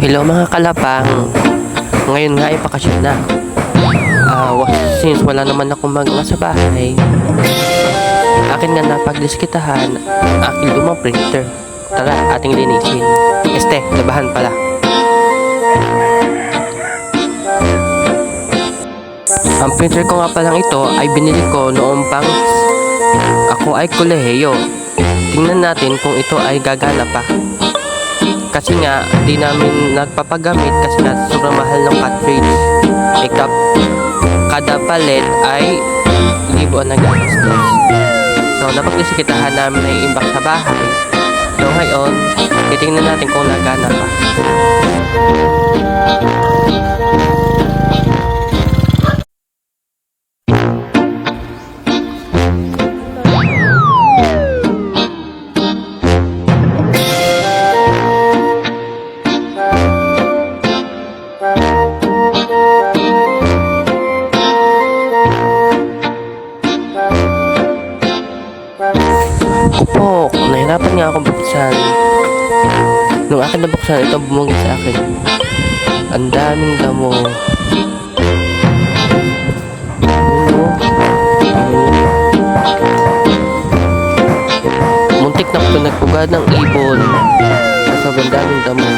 Hello mga kalapang. Ngayon nga ay bakasyon na. Since wala naman akong magawa sa bahay, akin nga napagdiskitahan aking lumang printer. Tara, ating linisin. Labahan pala. Ang printer ko nga palang ito ay binili ko noong pang ako ay kolehiyo. Tingnan natin kung ito ay gagana pa. Kasi nga, di namin nagpapagamit kasi nga sobrang mahal ng cartridge. Kada palit ay libo ang nag-gastos. So, napagdiskitahan namin na iimbak sa bahay. So, ngayon, titingnan natin kung nagana pa. Kupok, nahirapan nga akong buksan. Nung akin nabuksan, ito bumungit sa akin. Ang daming damo. Muntik na ko nagpugad ng ibon. Sobrang daming damo.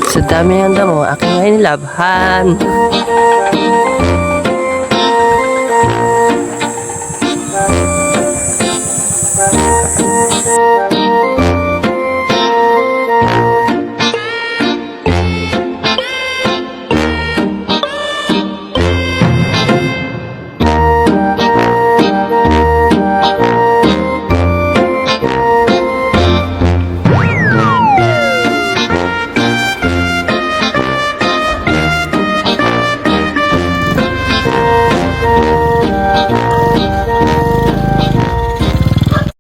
Sa dami ng damo, aking nga inilabhan.